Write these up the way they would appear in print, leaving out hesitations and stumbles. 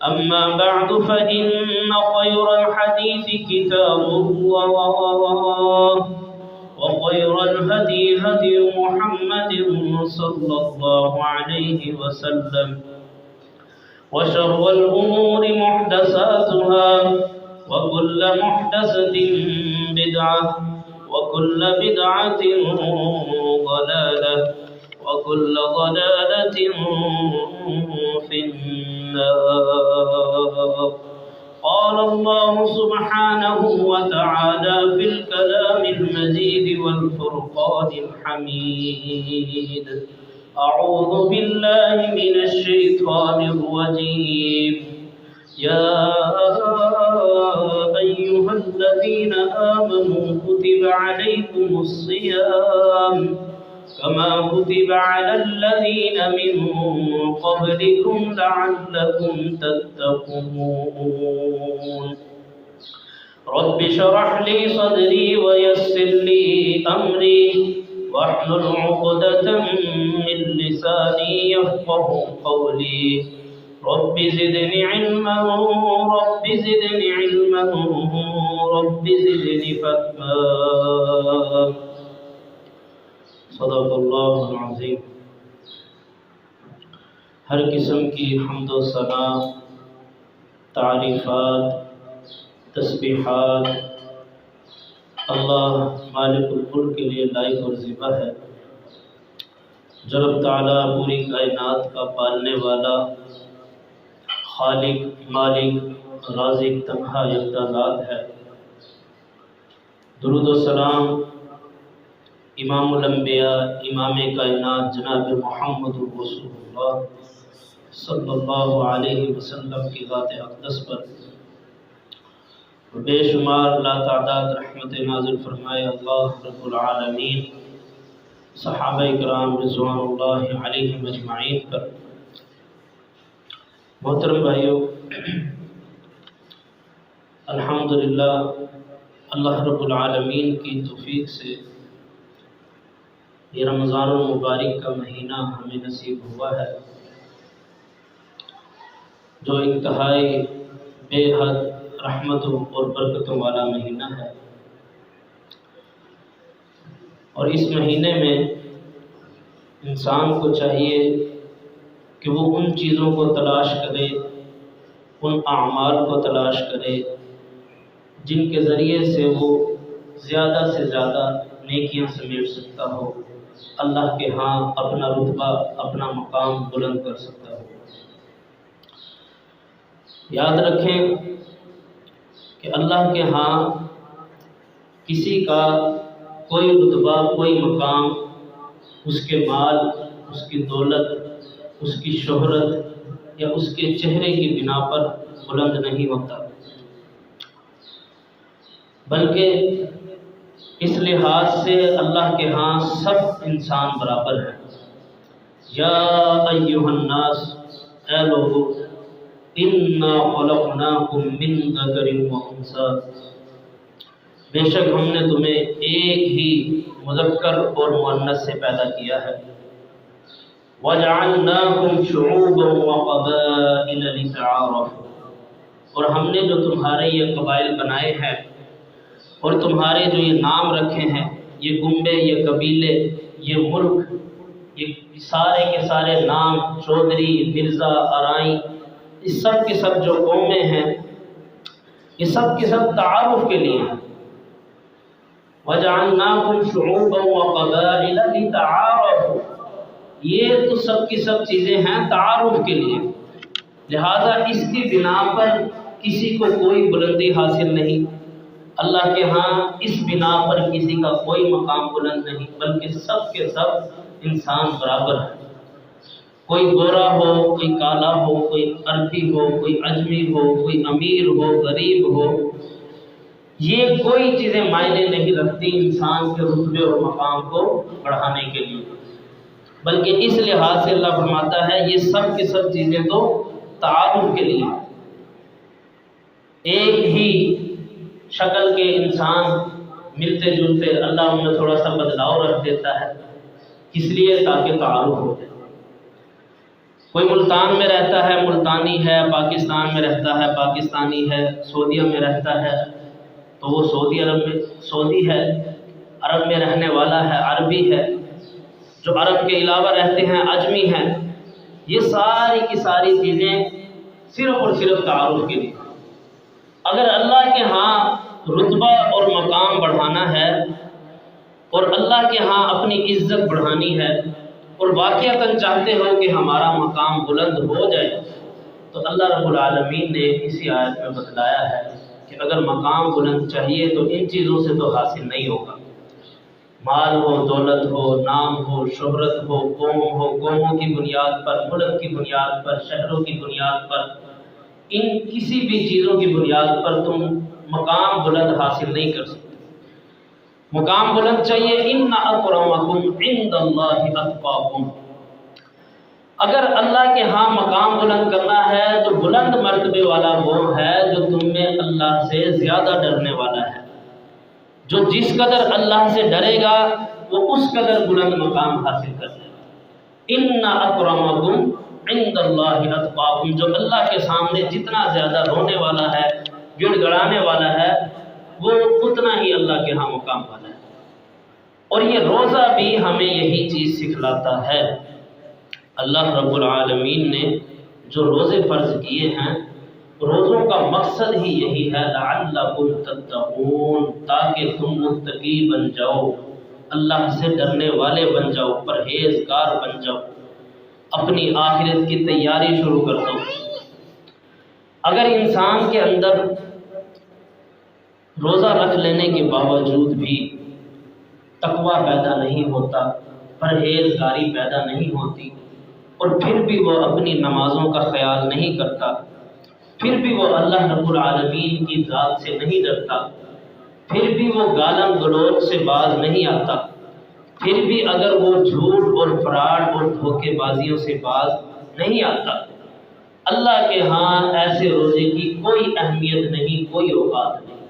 أما بعد فإن خير الحديث كتاب الله وخير الهدي هدي محمد صلى الله عليه وسلم وشر الأمور محدثاتها وكل محدثة بدعة وكل بدعة ضلالة وكل ضلالة في النار. قال الله سبحانه وتعالى في الكلام المجيد والفرقان الحميد: أعوذ بالله من الشيطان الرجيم. يا أيها الذين آمنوا كتب عليكم الصيام كما كتب على الذين من قبلكم لعلكم تتقون. رب اشرح لي صدري ويسر لي أمري واحلل عقدة من لساني يفقه قولي. رب زدني علما رب زدني علما رب زدني فهما. صدق اللہ العظیم۔ ہر قسم کی حمد و ثنا، تعریفات، تسبیحات اللہ مالک الملک کے لیے لائق اور زیبا ہے، جو رب تعالیٰ پوری کائنات کا پالنے والا، خالق، مالک، رازق، تنہا یکتا ذات ہے۔ درود و سلام امام الانبیاء، امام کائنات جناب محمد رسول اللہ صلی اللہ علیہ وسلم کی ذات اقدس پر بے شمار لا تعداد رحمت نازل فرمائے اللہ رب العالمین، صحابہ کرام رضوان اللہ علیہم اجمعین پر۔ محترم بھائیو، الحمدللہ اللہ رب العالمین کی توفیق سے یہ رمضان المبارک کا مہینہ ہمیں نصیب ہوا ہے، جو انتہائی بے حد رحمتوں اور برکتوں والا مہینہ ہے۔ اور اس مہینے میں انسان کو چاہیے کہ وہ ان چیزوں کو تلاش کرے، ان اعمال کو تلاش کرے جن کے ذریعے سے وہ زیادہ سے زیادہ نیکیاں سمیٹ سکتا ہو، اللہ کے ہاں اپنا رتبہ، اپنا مقام بلند کر سکتا ہو۔ یاد رکھیں کہ اللہ کے ہاں کسی کا کوئی رتبہ، کوئی مقام اس کے مال، اس کی دولت، اس کی شہرت یا اس کے چہرے کی بنا پر بلند نہیں ہوتا، بلکہ اس لحاظ سے اللہ کے ہاں سب انسان برابر ہیں۔ یا ایھا الناس، اے لوگو، انا خلقناکم من ذکر و انثی، بے شک ہم نے تمہیں ایک ہی مذکر اور مؤنث سے پیدا کیا ہے۔ وجعلناکم شعوبا وقبائل لتعارفوا، اور ہم نے جو تمہارے یہ قبائل بنائے ہیں اور تمہارے جو یہ نام رکھے ہیں، یہ گنبے، یہ قبیلے، یہ ملک، یہ سارے کے سارے نام، چودھری، مرزا، ارائیں، یہ سب کے سب جو قومیں ہیں، یہ سب کے سب تعارف کے لیے ہیں۔ وَجَعَلْنَاكُمْ شُعُوبًا وَقَبَائِلَ لِتَعَارَفُوا، یہ تو سب کی سب چیزیں ہیں تعارف کے لیے، لہذا اس کی بنا پر کسی کو کوئی بلندی حاصل نہیں، اللہ کے ہاں اس بنا پر کسی کا کوئی مقام بلند نہیں، بلکہ سب کے سب انسان برابر ہے۔ کوئی گورا ہو، کوئی کالا ہو، کوئی عربی ہو، کوئی عجمی ہو، کوئی امیر ہو، غریب ہو، یہ کوئی چیزیں معنی نہیں رکھتی انسان کے رتبے اور مقام کو بڑھانے کے لیے، بلکہ اس لحاظ سے اللہ فرماتا ہے یہ سب کی سب چیزیں تو تعارف کے لیے۔ ایک ہی شکل کے انسان ملتے جلتے اللہ ان میں تھوڑا سا بدلاؤ رکھ دیتا ہے، اس لیے تاکہ تعارف ہو جائے۔ کوئی ملتان میں رہتا ہے ملتانی ہے، پاکستان میں رہتا ہے پاکستانی ہے، سعودیہ میں رہتا ہے تو وہ سعودی عرب میں سعودی ہے، عرب میں رہنے والا ہے عربی ہے، جو عرب کے علاوہ رہتے ہیں عجمی ہیں۔ یہ ساری کی ساری چیزیں صرف اور صرف تعارف کے لیے۔ اگر اللہ کے ہاں رتبہ اور مقام بڑھانا ہے اور اللہ کے ہاں اپنی عزت بڑھانی ہے اور واقعتاً چاہتے ہو کہ ہمارا مقام بلند ہو جائے، تو اللہ رب العالمین نے اسی آیت میں بتلایا ہے کہ اگر مقام بلند چاہیے تو ان چیزوں سے تو حاصل نہیں ہوگا۔ مال ہو، دولت ہو، نام ہو، شہرت ہو، قوموں کی بنیاد پر، ملک کی بنیاد پر، شہروں کی بنیاد پر، ان کسی بھی چیزوں کی بنیاد پر تم مقام بلند حاصل نہیں کر سکتے۔ مقام بلند چاہیے، ان اکرمکم عند اللہ اتقاکم۔ اگر اللہ کے ہاں مقام بلند کرنا ہے تو بلند مرتبے والا وہ ہے جو تم میں اللہ سے زیادہ ڈرنے والا ہے۔ جو جس قدر اللہ سے ڈرے گا وہ اس قدر بلند مقام حاصل کر لے گا۔ ان اکرمکم عند اللہ اتقاکم، جو اللہ کے سامنے جتنا زیادہ رونے والا ہے، گڑ گڑانے والا ہے، وہ اتنا ہی اللہ کے ہاں مقام والا ہے۔ اور یہ روزہ بھی ہمیں یہی چیز سکھلاتا ہے۔ اللہ رب العالمین نے جو روزے فرض کیے ہیں، روزوں کا مقصد ہی یہی ہے لعلکم تتقون، تاکہ تم متقی بن جاؤ، اللہ سے ڈرنے والے بن جاؤ، پرہیزگار بن جاؤ، اپنی آخرت کی تیاری شروع کر دو۔ اگر انسان کے اندر روزہ رکھ لینے کے باوجود بھی تقویٰ پیدا نہیں ہوتا، پرہیزگاری پیدا نہیں ہوتی، اور پھر بھی وہ اپنی نمازوں کا خیال نہیں کرتا، پھر بھی وہ اللہ رب العالمین کی ذات سے نہیں ڈرتا، پھر بھی وہ گالم گلوچ سے باز نہیں آتا، پھر بھی اگر وہ جھوٹ اور فراڈ اور دھوکے بازیوں سے باز نہیں آتا، اللہ کے ہاں ایسے روزے کی کوئی اہمیت نہیں، کوئی اوقات نہیں۔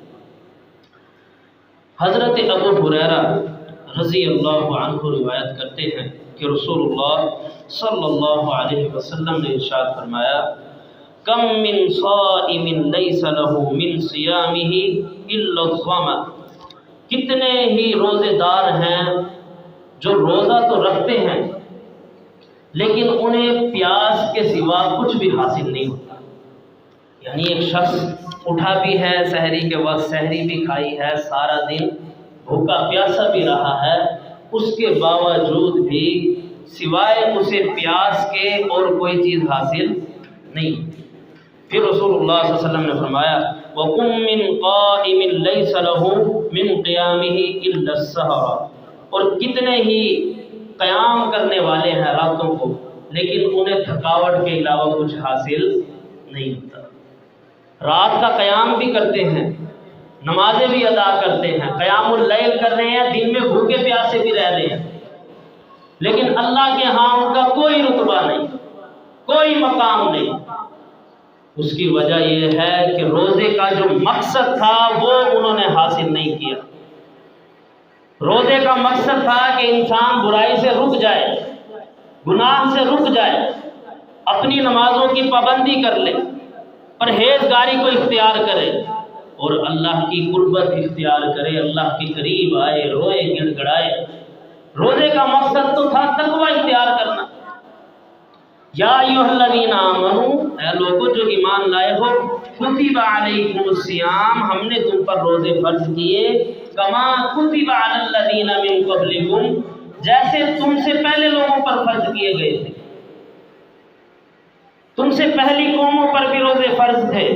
حضرت ابو ہریرہ رضی اللہ عنہ روایت کرتے ہیں کہ رسول اللہ صلی اللہ علیہ وسلم نے ارشاد فرمایا، کم من صائم لیس له من صیامہ الا الظمأ، کتنے ہی روزے دار ہیں جو روزہ تو رکھتے ہیں لیکن انہیں پیاس کے سوا کچھ بھی حاصل نہیں ہوتا۔ یعنی ایک شخص اٹھا بھی ہے، سحری کے وقت سحری بھی کھائی ہے، سارا دن بھوکا پیاسا بھی رہا ہے، اس کے باوجود بھی سوائے اسے پیاس کے اور کوئی چیز حاصل نہیں ہوتی۔ پھر رسول اللہ صلی اللہ علیہ وسلم نے فرمایا، وَقُم مِّن قَائِمٍ لَيْسَ لَهُ مِن قِيَامِهِ إِلَّا السَّهَرَ، اور کتنے ہی قیام کرنے والے ہیں راتوں کو لیکن انہیں تھکاوٹ کے علاوہ کچھ حاصل نہیں ہوتا۔ رات کا قیام بھی کرتے ہیں، نمازیں بھی ادا کرتے ہیں، قیام اللیل کر رہے ہیں، دن میں بھوکے پیاسے بھی رہ رہے ہیں، لیکن اللہ کے ہاں ان کا کوئی رتبہ نہیں، کوئی مقام نہیں۔ اس کی وجہ یہ ہے کہ روزے کا جو مقصد تھا وہ انہوں نے حاصل نہیں کیا۔ روزے کا مقصد تھا کہ انسان برائی سے رک جائے، گناہ سے رک جائے، اپنی نمازوں کی پابندی کر لے، پرہیزگاری کو اختیار کرے اور اللہ کی قربت اختیار کرے، اللہ کے قریب آئے، روئے، گڑ گڑائے۔ روزے کا مقصد تو تھا تقوی اختیار کرنا۔ یا ایھا الذین آمنوا، اے لوگوں جو ایمان لائے ہو، کتب علیکم الصیام، ہم نے تم پر روزے فرض کیے، کما کتب علی الذین من قبلکم، جیسے تم سے پہلے لوگوں پر فرض کیے گئے تھے۔ تم سے پہلی قوموں پر بھی روزے فرض تھے،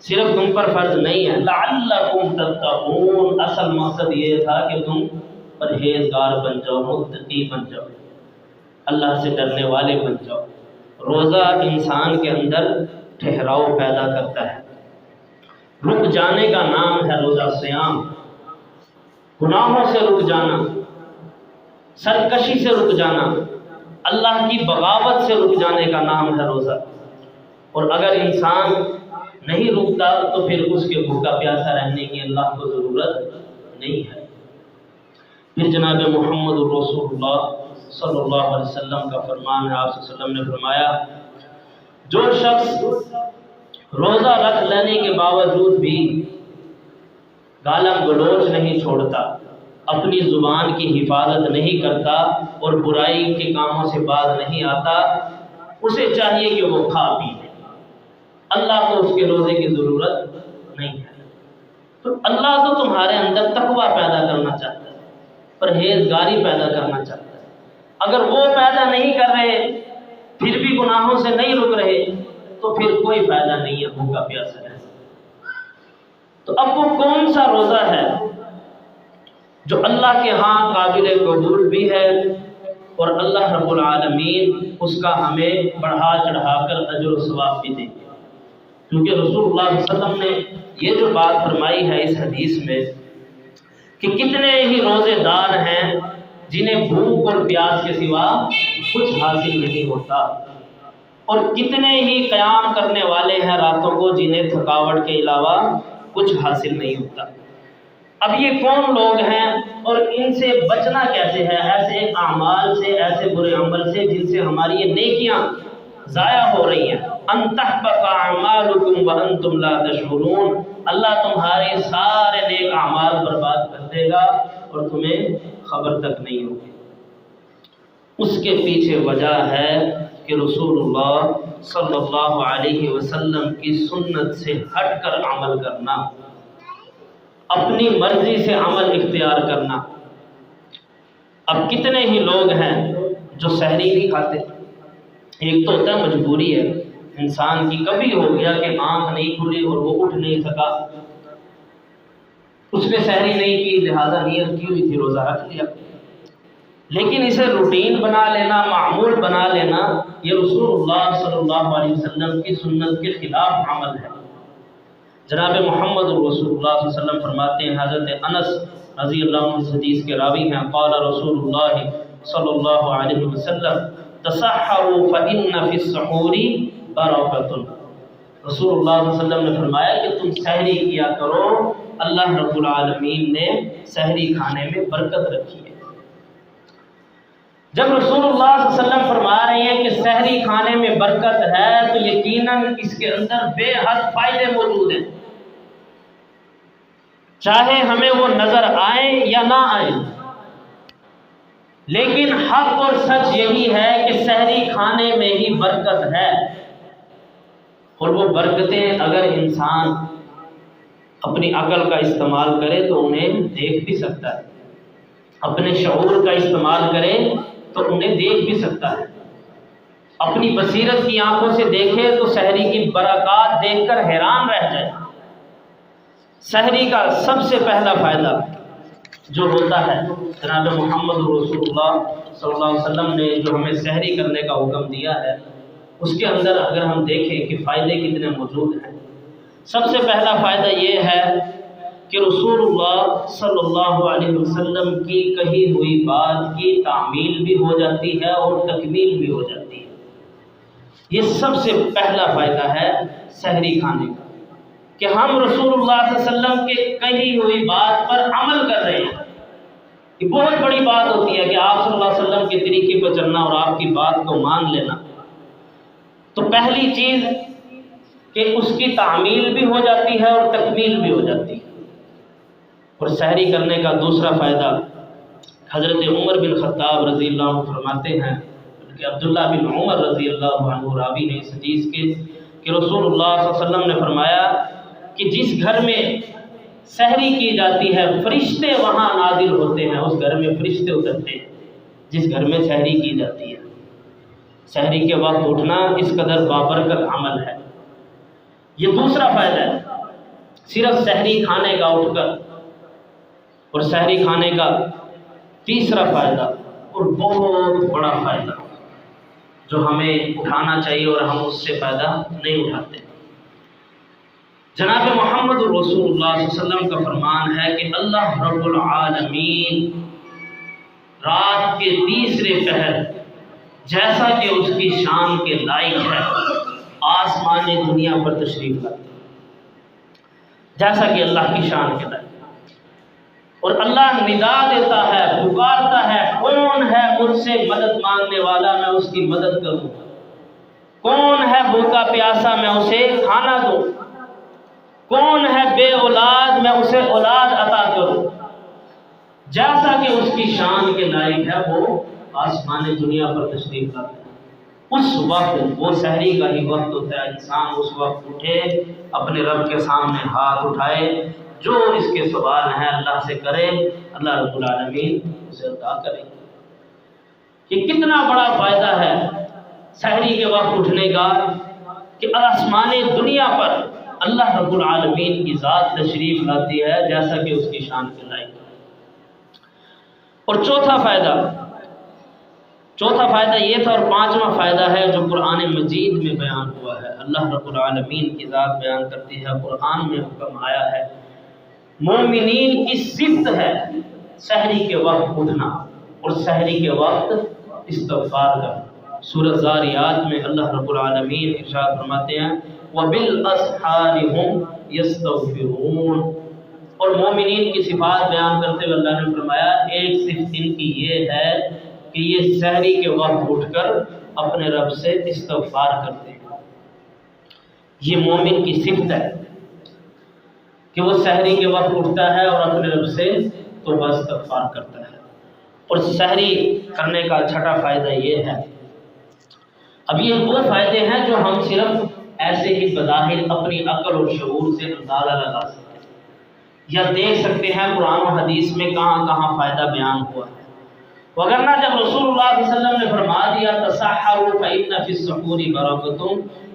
صرف تم پر فرض نہیں ہے۔ لعلکم تتقون، اصل مقصد یہ تھا کہ تم پرہیزگار بن جاؤ، متقی بن جاؤ، اللہ سے ڈرنے والے بن جاؤ۔ روزہ انسان کے اندر ٹھہراؤ پیدا کرتا ہے، رک جانے کا نام ہے روزہ سیام، گناہوں سے رک جانا، سرکشی سے رک جانا، اللہ کی بغاوت سے رک جانے کا نام ہے روزہ۔ اور اگر انسان نہیں رکتا تو پھر اس کے بھوکا پیاسا رہنے کی اللہ کو ضرورت نہیں ہے۔ پھر جناب محمد رسول اللہ صلی اللہ علیہ وسلم کا فرمان ہے، آپ صلی اللہ علیہ وسلم نے فرمایا جو شخص روزہ رکھ لینے کے باوجود بھی گالم گلوچ نہیں چھوڑتا، اپنی زبان کی حفاظت نہیں کرتا اور برائی کے کاموں سے باز نہیں آتا، اسے چاہیے کہ وہ کھا پی لے، اللہ کو اس کے روزے کی ضرورت نہیں ہے۔ تو اللہ تو تمہارے اندر تقویٰ پیدا کرنا چاہتا ہے، پرہیزگاری پیدا کرنا چاہتا ہے۔ اگر وہ پیدا نہیں کر رہے پھر بھی گناہوں سے نہیں رک رہے تو پھر کوئی فائدہ نہیں ہے بھوکا پیاسا رہنے۔ تو اب وہ کون سا روزہ ہے جو اللہ کے ہاں قابل قبول بھی ہے اور اللہ رب العالمین اس کا ہمیں بڑھا چڑھا کر اجر و ثواب بھی دیں گے؟ کیونکہ رسول اللہ صلی اللہ علیہ وسلم نے یہ جو بات فرمائی ہے اس حدیث میں کہ کتنے ہی روزے دار ہیں جنہیں بھوک اور پیاس کے سوا کچھ حاصل نہیں ہوتا، اور کتنے ہی قیام کرنے والے ہیں راتوں کو جنہیں تھکاوٹ کے علاوہ کچھ حاصل نہیں ہوتا۔ اب یہ کون لوگ ہیں اور ان سے بچنا کیسے ہے، ایسے اعمال سے، ایسے برے عمل سے جن سے ہماری یہ نیکیاں ضائع ہو رہی ہیں؟ ان تحبط اعمالکم وانتم لا تشعرون، اللہ تمہارے سارے نیک اعمال برباد کر دے گا اور تمہیں خبر تک نہیں ہوگی۔ اس کے پیچھے وجہ ہے کہ رسول اللہ صلی اللہ علیہ وسلم کی سنت سے ہٹ کر عمل کرنا، اپنی مرضی سے عمل اختیار کرنا۔ اب کتنے ہی لوگ ہیں جو سحری نہیں کھاتے۔ ایک تو ہوتا ہے مجبوری ہے، انسان کی کبھی ہو گیا کہ آنکھ نہیں کھلی اور وہ اٹھ نہیں سکا، اس نے سحری نہیں کی، لہذا نیت کی ہوئی تھی روزہ رکھ لیا، لیکن اسے روٹین بنا لینا، معمول بنا لینا، یہ رسول اللہ صلی اللہ علیہ وسلم کی سنت کے خلاف عمل ہے۔ جناب محمد رسول اللہ صلی اللہ علیہ وسلم فرماتے ہیں، حضرت انس رضی اللہ عنہ اس حدیث کے راوی ہیں، قال رسول اللہ صلی اللہ علیہ وسلم تصحروا فإن فی السحور برکۃ۔ رسول اللہ صلی اللہ علیہ وسلم نے فرمایا کہ تم سحری کیا کرو، اللہ رب العالمین نے سحری کھانے میں برکت رکھی ہے۔ جب رسول اللہ صلی اللہ علیہ وسلم فرما رہے ہیں کہ سحری کھانے میں برکت ہے تو یقیناً اس کے اندر بے حد فائدے موجود ہیں، چاہے ہمیں وہ نظر آئیں یا نہ آئیں، لیکن حق اور سچ یہی ہے کہ سحری کھانے میں ہی برکت ہے، اور وہ برکتیں اگر انسان اپنی عقل کا استعمال کرے تو انہیں دیکھ بھی سکتا ہے، اپنے شعور کا استعمال کرے تو انہیں دیکھ بھی سکتا ہے، اپنی بصیرت کی آنکھوں سے دیکھے تو سحری کی برکات دیکھ کر حیران رہ جائے۔ سحری کا سب سے پہلا فائدہ جو ہوتا ہے، جناب محمد رسول اللہ صلی اللہ علیہ وسلم نے جو ہمیں سحری کرنے کا حکم دیا ہے، اس کے اندر اگر ہم دیکھیں کہ فائدے کتنے موجود ہیں، سب سے پہلا فائدہ یہ ہے کہ رسول اللہ صلی اللہ علیہ وسلم کی کہی ہوئی بات کی تعمیل بھی ہو جاتی ہے اور تکمیل بھی ہو جاتی ہے۔ یہ سب سے پہلا فائدہ ہے سحری کھانے کا، کہ ہم رسول اللہ صلی اللہ علیہ وسلم کے کہی ہوئی بات پر عمل کر رہے ہیں۔ یہ بہت بڑی بات ہوتی ہے کہ آپ صلی اللہ علیہ وسلم کے طریقے پر چلنا اور آپ کی بات کو مان لینا۔ تو پہلی چیز کہ اس کی تعمیل بھی ہو جاتی ہے اور تکمیل بھی ہو جاتی ہے۔ اور سحری کرنے کا دوسرا فائدہ، حضرت عمر بن خطاب رضی اللہ عنہ فرماتے ہیں کہ عبداللہ بن عمر رضی اللہ عنہ راوی نے اس حدیث کے کہ رسول اللہ صلی اللہ علیہ وسلم نے فرمایا کہ جس گھر میں سحری کی جاتی ہے فرشتے وہاں نازل ہوتے ہیں، اس گھر میں فرشتے اترتے ہیں جس گھر میں سحری کی جاتی ہے۔ سحری کے وقت اٹھنا اس قدر بابرکت عمل ہے۔ یہ دوسرا فائدہ ہے، صرف سحری کھانے کا اٹھ کر، اور سحری کھانے کا تیسرا فائدہ اور بہت بڑا فائدہ جو ہمیں اٹھانا چاہیے اور ہم اس سے فائدہ نہیں اٹھاتے۔ جناب محمد رسول اللہ صلی اللہ علیہ وسلم کا فرمان ہے کہ اللہ رب العالمین رات کے تیسرے پہر جیسا کہ اس کی شان کے لائق ہے آسمان دنیا پر تشریف لاتے ہیں، جیسا کہ اللہ کی شان کے لائق۔ اور اللہ ندا دیتا ہے، پکارتا ہے، کون ہے مجھ سے مدد مانگنے والا، میں اس کی مدد کروں، کون ہے بھوکا پیاسا، میں اسے کھانا دوں، کون ہے بے اولاد، میں اسے اولاد عطا کروں۔ جیسا کہ اس کی شان کے لائق ہے وہ آسمان دنیا پر تشریف لاتا ہے۔ اس وقت وہ سحری کا ہی وقت ہوتا ہے، انسان اس وقت اٹھے، اپنے رب کے سامنے ہاتھ اٹھائے، جو اس کے سوال ہیں اللہ سے کرے، اللہ رب العالمین اسے عطا کرے۔ یہ کتنا بڑا فائدہ ہے سحری کے وقت اٹھنے کا کہ آسمان دنیا پر اللہ رب العالمین کی ذات تشریف لاتی ہے جیسا کہ اس کی شان کے لائق ہے۔ اور چوتھا فائدہ یہ تھا، اور پانچواں فائدہ ہے جو قرآن مجید میں بیان ہوا ہے، اللہ رب العالمین کی ذات بیان کرتی ہے، قرآن میں حکم آیا ہے، مومنین کی صفت ہے سحری کے وقت اٹھنا اور سحری کے وقت استغفار کرنا۔ سورۃ ذاریات میں اللہ رب العالمین ارشاد فرماتے ہیں وَبِالْأَسْحَارِ هُمْ يَسْتَغْفِرُونَ، اور مومنین کی صفات بیان کرتے ہوئے اللہ نے فرمایا ایک صفت ان کی یہ ہے کہ یہ سحری کے وقت اٹھ کر اپنے رب سے استغفار کرتے ہیں۔ یہ مومن کی صفت ہے کہ وہ سحری کے وقت اٹھتا ہے اور اپنے رب سے توبہ استغفار کرتا ہے۔ اور سحری کرنے کا چھٹا فائدہ یہ ہے، اب یہ وہ فائدے ہیں جو ہم صرف ایسے ہی بظاہر اپنی عقل اور شعور سے اندازہ لگا سکتے ہیں یا دیکھ سکتے ہیں قرآن و حدیث میں کہاں کہاں فائدہ بیان ہوا ہے، وگرنہ جب رسول اللہ صلی اللہ علیہ وسلم نے فرما دیا تسحروا فإن فی السحور برکۃ،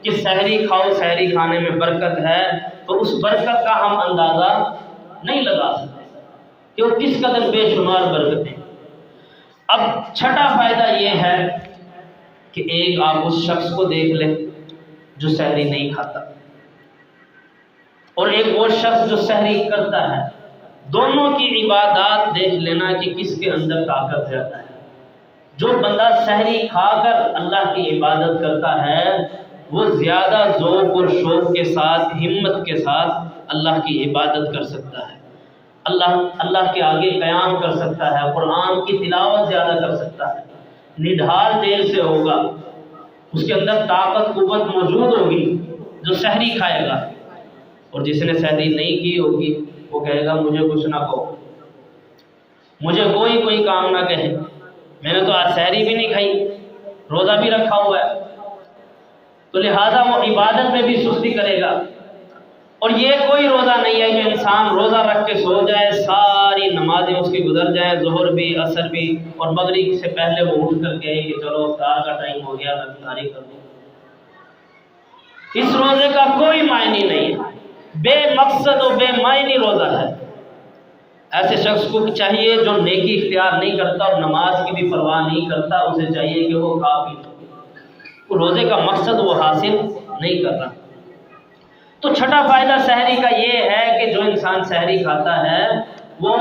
کہ سحری کھاؤ، سحری کھانے میں برکت ہے، تو اس برکت کا ہم اندازہ نہیں لگا سکتے کہ وہ کس قدر بے شمار برکتیں۔ اب چھٹا فائدہ یہ ہے کہ ایک آپ اس شخص کو دیکھ لیں جو سحری نہیں کھاتا اور ایک وہ شخص جو سحری کرتا ہے، دونوں کی عبادات دیکھ لینا کہ کس کے اندر طاقت زیادہ ہے۔ جو بندہ سحری کھا کر اللہ کی عبادت کرتا ہے وہ زیادہ ذوق اور شوق کے ساتھ، ہمت کے ساتھ اللہ کی عبادت کر سکتا ہے، اللہ کے آگے قیام کر سکتا ہے، قرآن کی تلاوت زیادہ کر سکتا ہے، نڈھال دیر سے ہوگا، اس کے اندر طاقت قوت موجود ہوگی جو سحری کھائے گا۔ اور جس نے سحری نہیں کی ہوگی وہ کہے گا مجھے کچھ نہ کہو، مجھے کوئی کام نہ کہے، میں نے تو آج سحری بھی نہیں کھائی، روزہ بھی رکھا ہوا ہے، تو لہٰذا وہ عبادت میں بھی سستی کرے گا۔ اور یہ کوئی روزہ نہیں ہے کہ انسان روزہ رکھ کے سو جائے، ساری نمازیں اس کی گزر جائیں، ظہر بھی، عصر بھی، اور مغرب سے پہلے وہ اٹھ کر کہے کہ چلو افطار کا ٹائم ہو گیا، میں افطاری کر دوں۔ اس روزے کا کوئی معنی نہیں ہے، بے مقصد و بے معنی روزہ ہے۔ ایسے شخص کو چاہیے جو نیکی اختیار نہیں کرتا اور نماز کی بھی پرواہ نہیں کرتا، اسے چاہیے کہ وہ کھا پی لے، روزے کا مقصد وہ حاصل نہیں کر رہا۔ تو چھٹا فائدہ سحری کا یہ ہے کہ جو انسان سحری کھاتا ہے وہ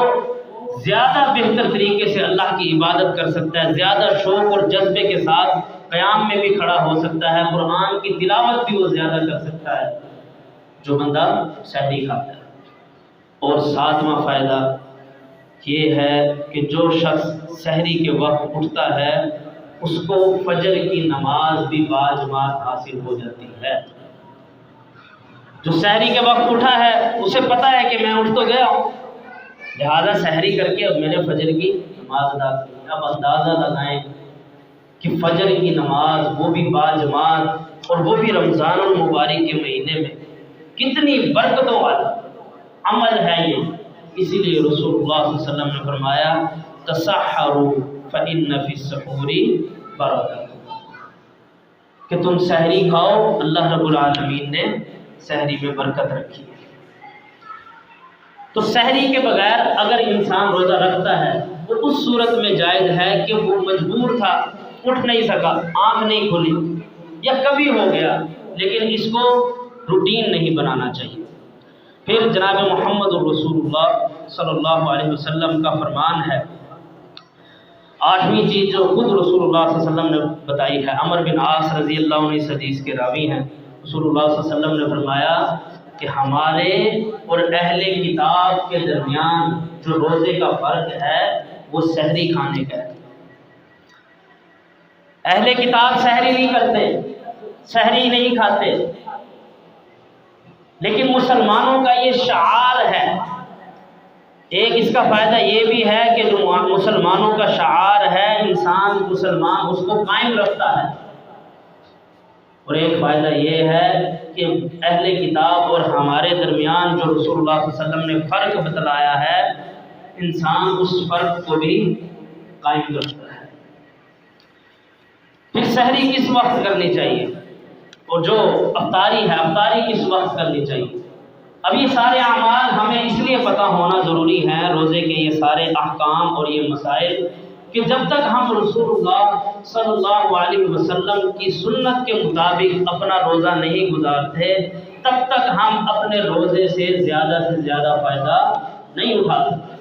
زیادہ بہتر طریقے سے اللہ کی عبادت کر سکتا ہے، زیادہ شوق اور جذبے کے ساتھ قیام میں بھی کھڑا ہو سکتا ہے، قرآن کی تلاوت بھی وہ زیادہ کر سکتا ہے جو بندہ سحری کھاتا ہے۔ اور ساتواں فائدہ یہ ہے کہ جو شخص سحری کے وقت اٹھتا ہے اس کو فجر کی نماز بھی باجماعت حاصل ہو جاتی ہے۔ جو سحری کے وقت اٹھا ہے اسے پتہ ہے کہ میں اٹھ تو گیا ہوں، لہذا سحری کر کے اب میں نے فجر کی نماز ادا کی۔ اب اندازہ لگائیں کہ فجر کی نماز وہ بھی باجماعت اور وہ بھی رمضان المبارک کے مہینے میں کتنی برکتوں والا عمل ہے یہ۔ اسی لیے رسول اللہ صلی اللہ علیہ وسلم نے فرمایا تسحروا فإن فی السحور برکۃ، کہ تم سحری کھاؤ، اللہ رب العالمین نے سحری میں برکت رکھی ہے۔ تو سحری کے بغیر اگر انسان روزہ رکھتا ہے تو اس صورت میں جائز ہے کہ وہ مجبور تھا، اٹھ نہیں سکا، آنکھ نہیں کھلی یا کبھی ہو گیا، لیکن اس کو روٹین نہیں بنانا چاہیے۔ پھر جناب محمد رسول اللہ صلی اللہ علیہ وسلم کا فرمان ہے، آٹھویں چیز جو خود رسول اللہ صلی اللہ علیہ وسلم نے بتائی ہے، عمر بن عاص رضی اللہ عنہ اس حدیث کے راوی ہیں، رسول اللہ صلی اللہ علیہ وسلم نے فرمایا کہ ہمارے اور اہل کتاب کے درمیان جو روزے کا فرق ہے وہ سحری کھانے کا ہے۔ اہل کتاب سحری نہیں کرتے، سحری نہیں کھاتے، لیکن مسلمانوں کا یہ شعار ہے۔ ایک اس کا فائدہ یہ بھی ہے کہ جو مسلمانوں کا شعار ہے انسان مسلمان اس کو قائم رکھتا ہے، اور ایک فائدہ یہ ہے کہ اہل کتاب اور ہمارے درمیان جو رسول اللہ صلی اللہ علیہ وسلم نے فرق بتلایا ہے انسان اس فرق کو بھی قائم رکھتا ہے۔ پھر سحری کس وقت کرنی چاہیے اور جو افطاری ہے افطاری کس وقت کرنی چاہیے؟ اب یہ سارے اعمال ہمیں اس لیے پتہ ہونا ضروری ہے، روزے کے یہ سارے احکام اور یہ مسائل، کہ جب تک ہم رسول اللہ صلی اللہ علیہ وسلم کی سنت کے مطابق اپنا روزہ نہیں گزارتے تب تک ہم اپنے روزے سے زیادہ فائدہ نہیں اٹھا سکتے۔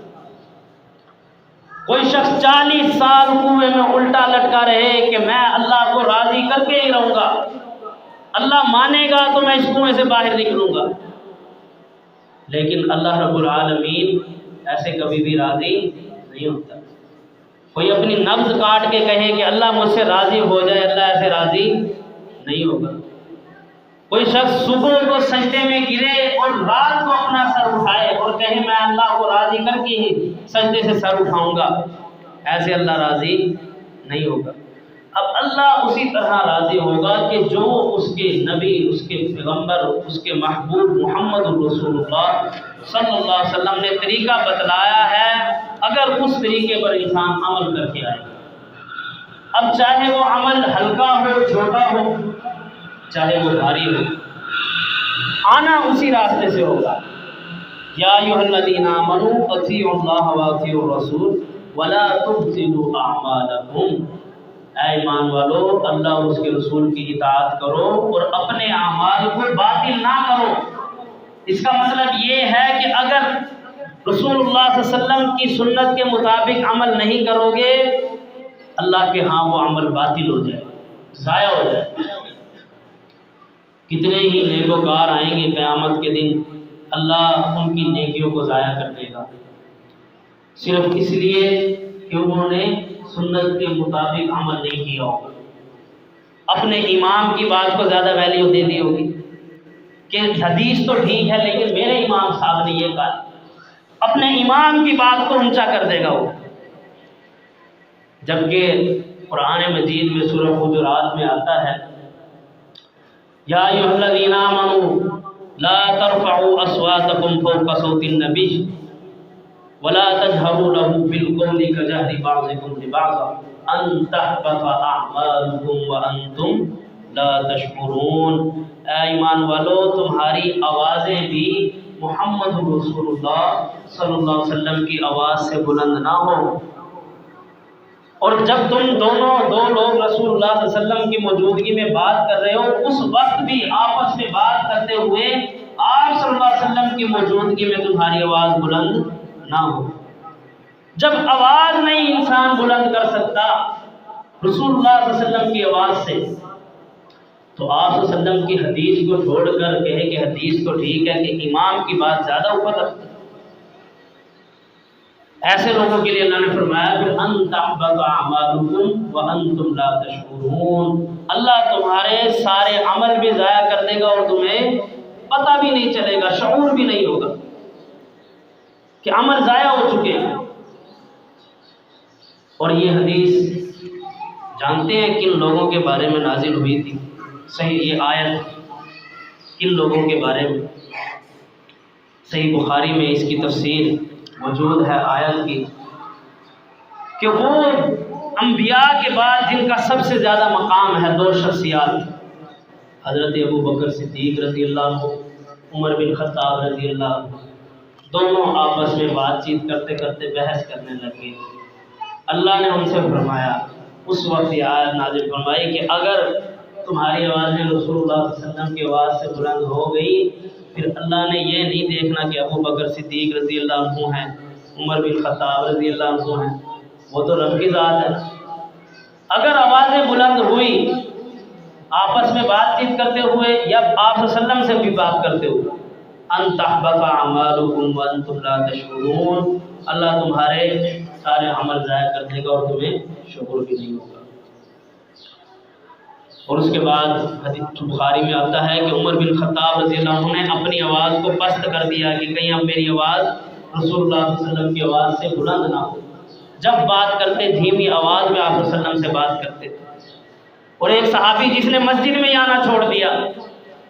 کوئی شخص 40 سال کنویں میں الٹا لٹکا رہے کہ میں اللہ کو راضی کر کے ہی رہوں گا، اللہ مانے گا تو میں اس کنویں سے باہر نکلوں گا، لیکن اللہ رب العالمین ایسے کبھی بھی راضی نہیں ہوتا۔ کوئی اپنی نبض کاٹ کے کہے کہ اللہ مجھ سے راضی ہو جائے، اللہ ایسے راضی نہیں ہوگا۔ کوئی شخص صبح کو سجدے میں گرے اور رات کو اپنا سر اٹھائے اور کہے میں اللہ کو راضی کر کے ہی سجدے سے سر اٹھاؤں گا، ایسے اللہ راضی نہیں ہوگا۔ اب اللہ اسی طرح راضی ہوگا کہ جو اس کے نبی، اس کے پیغمبر، اس کے محبوب محمد رسول اللہ صلی اللہ علیہ وسلم نے طریقہ بتلایا ہے، اگر اس طریقے پر انسان عمل کر کے آئے، اب چاہے وہ عمل ہلکا ہو، چھوٹا ہو، چاہے وہ بھاری ہو، آنا اسی راستے سے ہوگا۔ یا ایھا الذین آمنوا اطیعوا اللہ واطیعوا الرسول ولا تبطلوا اعمالکم، اے ایمان والو اللہ اور اس کے رسول کی اطاعت کرو اور اپنے اعمال کو باطل نہ کرو۔ اس کا مطلب یہ ہے کہ اگر رسول اللہ صلی اللہ علیہ وسلم کی سنت کے مطابق عمل نہیں کرو گے اللہ کے ہاں وہ عمل باطل ہو جائے، ضائع ہو جائے۔ کتنے ہی نیکوکار آئیں گے قیامت کے دن، اللہ ان کی نیکیوں کو ضائع کر دے گا، صرف اس لیے کہ انہوں نے سنت کے مطابق عمل نہیں کیا ہوگا، اپنے امام کی بات کو زیادہ ویلیو دے دی ہوگی کہ حدیث تو ٹھیک ہے لیکن میرے امام صاحب نے یہ کہا، اپنے امام کی بات کو اونچا کر دے گا وہ۔ جبکہ قرآن مجید میں سورہ حجرات میں آتا ہے یا ایھا الذین آمنوا لا ترفعوا اصواتکم فوق صوت النبی ولا تجهروا له بالقول كجهر بعضكم لبعض ان تحبط اعمالكم وانتم لا تشعرون، اے ایمان والو تمہاری آوازیں بھی محمد رسول اللہ صلی اللہ علیہ وسلم کی آواز سے بلند نہ ہو، اور جب تم دو لوگ رسول اللہ صلی اللہ علیہ وسلم کی موجودگی میں بات کر رہے ہو اس وقت بھی آپس میں بات کرتے ہوئے آپ صلی اللہ علیہ وسلم کی موجودگی میں تمہاری آواز بلند نہ ہو۔ جب آواز نہیں انسان بلند کر سکتا رسول اللہ صلی اللہ علیہ وسلم کی آواز سے، تو آپ صلی اللہ علیہ وسلم کی حدیث کو چھوڑ کر کہے کہ حدیث تو ٹھیک ہے کہ امام کی بات زیادہ اوپر رکھتا، ایسے لوگوں کے لیے اللہ نے فرمایا کہ ان تحبط اعمالکم وانتم لا تشعرون، اللہ تمہارے سارے عمل بھی ضائع کر دے گا اور تمہیں پتہ بھی نہیں چلے گا، شعور بھی نہیں ہوگا کہ عمل ضائع ہو چکے ہیں۔ اور یہ حدیث جانتے ہیں کن لوگوں کے بارے میں نازل ہوئی تھی؟ صحیح یہ آیت کن لوگوں کے بارے میں؟ صحیح بخاری میں اس کی تفسیر موجود ہے آیت کی، کہ وہ انبیاء کے بعد جن کا سب سے زیادہ مقام ہے، دو شخصیات، حضرت ابو بکر صدیق رضی اللہ عنہ، عمر بن خطاب رضی اللہ عنہ، دونوں آپس میں بات چیت کرتے کرتے بحث کرنے لگے۔ اللہ نے ان سے فرمایا، اس وقت یہ آیت نازل فرمائی کہ اگر تمہاری آوازیں رسول اللہ صلی اللہ علیہ وسلم کی آواز سے بلند ہو گئی پھر اللہ نے یہ نہیں دیکھنا کہ ابو بکر صدیق رضی اللہ عنہ ہیں، عمر بن خطاب رضی اللہ عنہ ہیں، وہ تو رب کی ذات ہے۔ اگر آوازیں بلند ہوئی آپس میں بات چیت کرتے ہوئے یا آپ صلی اللہ علیہ وسلم سے بھی بات کرتے ہوئے ان تحبط اعمالکم وانتم لا تشعرون، اللہ تمہارے سارے عمل ضائع کر دے گا اور تمہیں شکر بھی نہیں ہوگا۔ اور اس کے بعد حدیث بخاری میں آتا ہے کہ عمر بن خطاب رضی اللہ عنہ نے اپنی آواز کو پست کر دیا کہ کہیں اب میری آواز رسول اللہ صلی اللہ علیہ وسلم کی آواز سے بلند نہ ہو۔ جب بات کرتے دھیمی آواز میں آپ صلی اللہ علیہ وسلم سے بات کرتے تھے۔ اور ایک صحابی جس نے مسجد میں آنا چھوڑ دیا،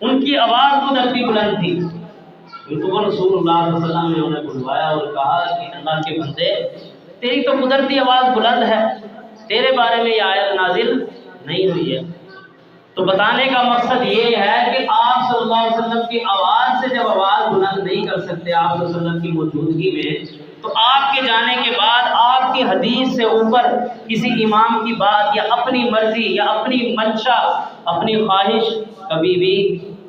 ان کی آواز خود اتنی بلند تھی، تو رسول اللہ صلی اللہ علیہ وسلم نے انہیں بلوایا اور کہا کہ اللہ کے بندے، تیری تو قدرتی آواز بلند ہے، تیرے بارے میں یہ آیت نازل نہیں ہوئی ہے۔ تو بتانے کا مقصد یہ ہے کہ آپ صلی اللہ علیہ وسلم کی آواز سے جب آواز بلند نہیں کر سکتے آپ صلی اللہ علیہ وسلم کی موجودگی میں، تو آپ کے جانے کے بعد آپ کی حدیث سے اوپر کسی امام کی بات یا اپنی مرضی یا اپنی منشا، اپنی خواہش کبھی بھی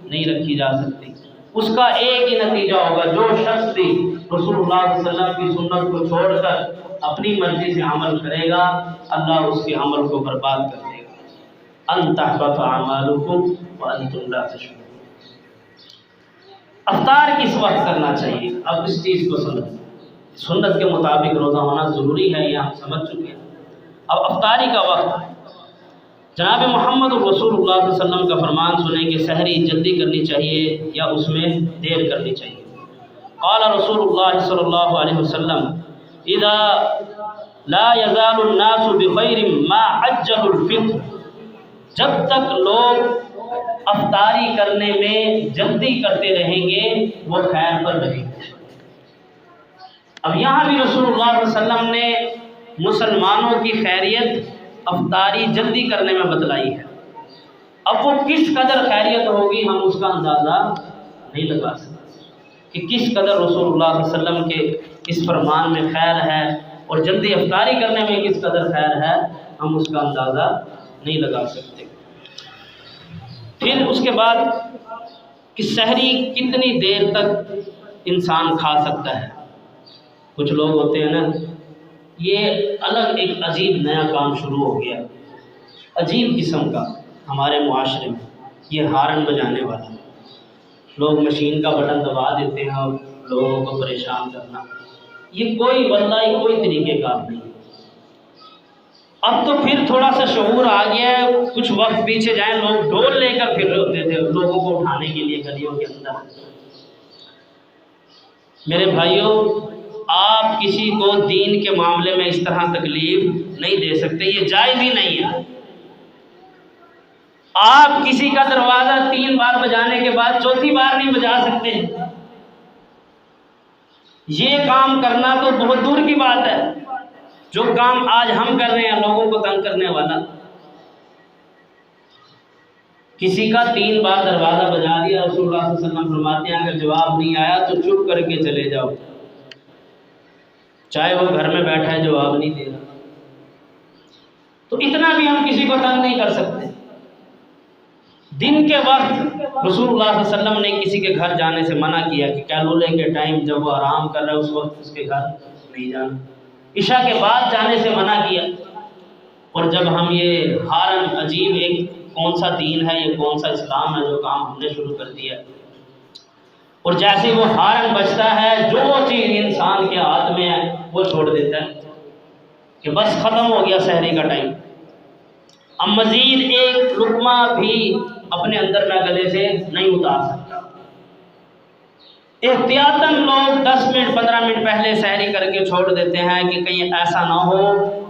نہیں رکھی جا سکتی۔ اس کا ایک ہی نتیجہ ہوگا، جو شخص بھی رسول اللہ صلی اللہ علیہ وسلم کی سنت کو چھوڑ کر اپنی مرضی سے عمل کرے گا، اللہ اس کے عمل کو برباد کر دے گا۔ ان تحبط اعمالکم وانتم لا تشعرون۔ افطار کس وقت کرنا چاہیے؟ اب اس چیز کو سمجھیں، سنت کے مطابق روزہ ہونا ضروری ہے، یہ ہم سمجھ چکے ہیں۔ اب افطاری کا وقت، جناب محمد رسول اللہ صلی اللہ علیہ وسلم کا فرمان سنیں کہ سحری جلدی کرنی چاہیے یا اس میں دیر کرنی چاہیے۔ قال رسول اللہ صلی اللہ علیہ وسلم اذا لا يزال الناس بخیر ما عجلوا الفطر، جب تک لوگ افطاری کرنے میں جلدی کرتے رہیں گے وہ خیر پر رہیں گے۔ اب یہاں بھی رسول اللہ صلی اللہ علیہ وسلم نے مسلمانوں کی خیریت افطاری جلدی کرنے میں بتلائی ہے۔ اب وہ کس قدر خیریت ہوگی ہم اس کا اندازہ نہیں لگا سکتے کہ کس قدر رسول اللہ صلی اللہ علیہ وسلم کے اس فرمان میں خیر ہے اور جلدی افطاری کرنے میں کس قدر خیر ہے، ہم اس کا اندازہ نہیں لگا سکتے۔ پھر اس کے بعد کہ سحری کتنی دیر تک انسان کھا سکتا ہے۔ کچھ لوگ ہوتے ہیں نا، یہ الگ ایک عجیب نیا کام شروع ہو گیا، عجیب قسم کا ہمارے معاشرے میں، یہ ہارن بجانے والا۔ لوگ مشین کا بٹن دبا دیتے ہیں اور لوگوں کو پریشان کرنا، یہ کوئی واللہ کوئی طریقہ کار نہیں۔ اب تو پھر تھوڑا سا شعور آ گیا ہے، کچھ وقت پیچھے جائیں، لوگ ڈول لے کر پھر رہے ہوتے تھے لوگوں کو اٹھانے کے لیے گلیوں کے اندر۔ میرے بھائیوں، آپ کسی کو دین کے معاملے میں اس طرح تکلیف نہیں دے سکتے، یہ جائز ہی نہیں ہے۔ آپ کسی کا دروازہ 3 بار بجانے کے بعد 4تھی بار نہیں بجا سکتے۔ یہ کام کرنا تو بہت دور کی بات ہے، جو کام آج ہم کر رہے ہیں لوگوں کو تنگ کرنے والا۔ کسی کا 3 بار دروازہ بجا دیا، رسول اللہ صلی اللہ علیہ وسلم فرماتے ہیں اگر جواب نہیں آیا تو چپ کر کے چلے جاؤ، چاہے وہ گھر میں بیٹھا ہے جواب نہیں دے رہا۔ تو اتنا بھی ہم کسی کو تنگ نہیں کر سکتے۔ دن کے وقت رسول اللہ صلی اللہ علیہ وسلم نے کسی کے گھر جانے سے منع کیا کہ کیلولے کے ٹائم جب وہ آرام کر رہا ہے اس وقت اس کے گھر نہیں جانا۔ عشاء کے بعد جانے سے منع کیا۔ اور جب ہم یہ ہارن، عجیب ایک کون سا دین ہے، یہ کون سا اسلام ہے جو کام ہم نے شروع کر دیا، اور جیسے وہ ہارن بجتا ہے جو چیز انسان کے ہاتھ میں ہے وہ چھوڑ دیتا ہے کہ بس ختم ہو گیا سحری کا ٹائم، اب مزید ایک لقمہ بھی اپنے اندر میں گلے سے نہیں اتار سکتا۔ احتیاطاً لوگ 10 منٹ 15 منٹ پہلے سحری کر کے چھوڑ دیتے ہیں کہ کہیں ایسا نہ ہو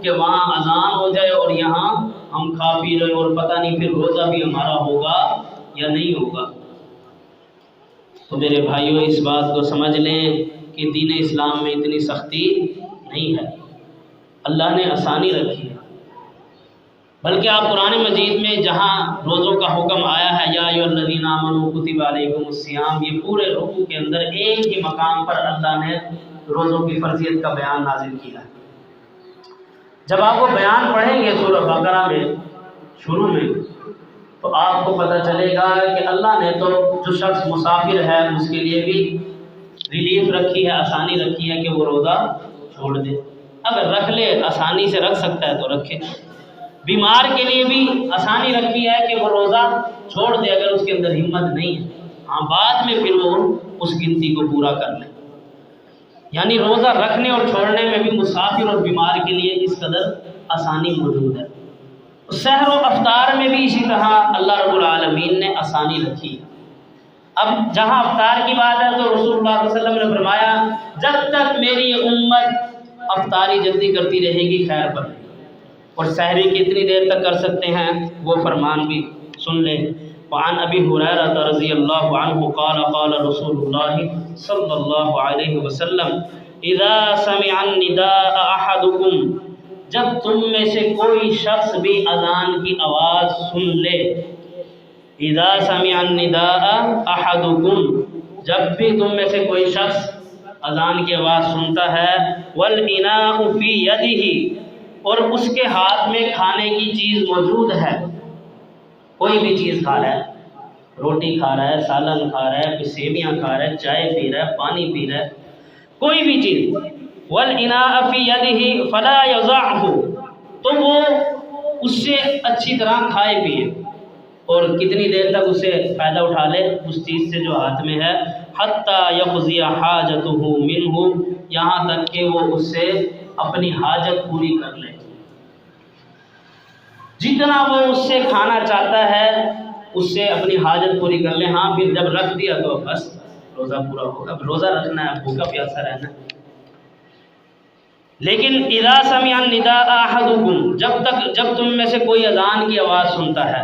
کہ وہاں اذان ہو جائے اور یہاں ہم کھا پی رہے اور پتہ نہیں پھر روزہ بھی ہمارا ہوگا یا نہیں ہوگا۔ تو میرے بھائیوں، اس بات کو سمجھ لیں کہ دین اسلام میں اتنی سختی نہیں ہے، اللہ نے آسانی رکھی ہے۔ بلکہ آپ قرآن مجید میں جہاں روزوں کا حکم آیا ہے یا ایھا الذین آمنوا کتب علیکم الصیام، یہ پورے رکوع کے اندر ایک ہی مقام پر اللہ نے روزوں کی فرضیت کا بیان نازل کیا ہے۔ جب آپ وہ بیان پڑھیں گے سورہ بقرہ میں شروع میں، تو آپ کو پتہ چلے گا کہ اللہ نے تو جو شخص مسافر ہے اس کے لیے بھی ریلیف رکھی ہے، آسانی رکھی ہے کہ وہ روزہ چھوڑ دے۔ اگر رکھ لے، آسانی سے رکھ سکتا ہے تو رکھے۔ بیمار کے لیے بھی آسانی رکھی ہے کہ وہ روزہ چھوڑ دے اگر اس کے اندر ہمت نہیں ہے، ہاں بعد میں پھر وہ اس گنتی کو پورا کر لیں۔ یعنی روزہ رکھنے اور چھوڑنے میں بھی مسافر اور بیمار کے لیے اس قدر آسانی موجود ہے۔ سحر و افطار میں بھی اسی طرح اللہ رب العالمین نے آسانی رکھی ہے۔ اب جہاں افطار کی بات ہے تو رسول اللہ صلی اللہ علیہ وسلم نے فرمایا جب تک میری امت افطاری جلدی کرتی رہے گی خیر پر، اور سحری کتنی دیر تک کر سکتے ہیں وہ فرمان بھی سن لیں۔ وعن ابی ہریرہ رضی اللہ عنہ قال قال رسول اللہ صلی اللہ علیہ وسلم اذا سمع النداء احدکم، جب تم میں سے کوئی شخص بھی اذان کی آواز سن لے، اذا سمع النداء احدکم، جب بھی تم میں سے کوئی شخص اذان کی آواز سنتا ہے، والاناء فی یدہ، اور اس کے ہاتھ میں کھانے کی چیز موجود ہے، کوئی بھی چیز کھا رہا ہے، روٹی کھا رہا ہے، سالن کھا رہا ہے، سیویاں کھا رہا ہے، چائے پی رہا ہے، پانی پی رہا ہے، کوئی بھی چیز، والاناء فی یدہ فلا یضعہ، تو وہ اس سے اچھی طرح کھائے پیے، اور کتنی دیر تک اسے فائدہ اٹھا لے اس چیز سے جو ہاتھ میں ہے، حتی یقضی حاجتہ منہ، یہاں تک کہ وہ اس سے اپنی حاجت پوری کر لے، جتنا وہ اس سے کھانا چاہتا ہے اس سے اپنی حاجت پوری کر لے۔ ہاں پھر جب رکھ دیا تو بس روزہ پورا ہوگا، روزہ رکھنا ہے، بھوکا پیاسا رہنا ہے۔ لیکن اذا سمع النداء احدکم، جب تم میں سے کوئی اذان کی آواز سنتا ہے،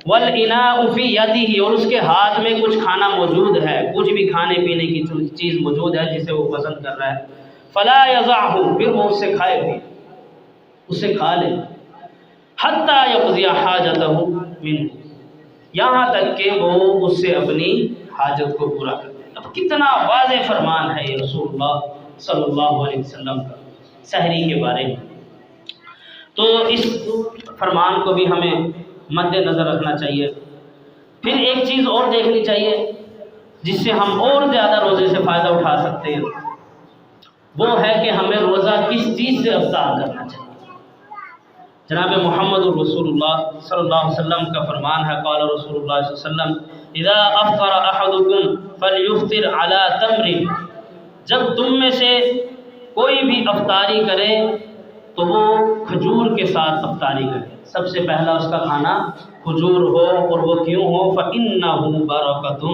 والاناء فی یدہ، اور اس کے ہاتھ میں کچھ کھانا موجود ہے، کچھ بھی کھانے پینے کی چیز موجود ہے جسے وہ پسند کر رہا ہے، فلا یضعہ، پھر وہ اس سے کھائے بھی، اس سے کھا لے، حتی یقضی حاجتہ منہ، یہاں تک کہ وہ اس سے اپنی حاجت کو پورا کر دے۔ اب کتنا واضح فرمان ہے یہ رسول اللہ صلی اللہ علیہ وسلم کا سحری کے بارے میں۔ تو اس فرمان کو بھی ہمیں مد نظر رکھنا چاہیے۔ پھر ایک چیز اور دیکھنی چاہیے جس سے ہم اور زیادہ روزے سے فائدہ اٹھا سکتے ہیں، وہ ہے کہ ہمیں روزہ کس چیز سے افطار کرنا چاہیے۔ جناب محمد الرسول اللہ صلی اللہ علیہ وسلم کا فرمان ہے، قال رسول اللہ صلی اللہ علیہ وسلم اذا افطر احدکم فلیفطر علی تمر، جب تم میں سے کوئی بھی افطاری کرے تو وہ کھجور کے ساتھ افطاری کرے، سب سے پہلا اس کا کھانا کھجور ہو، اور وہ کیوں ہو، فإنہ برکۃ،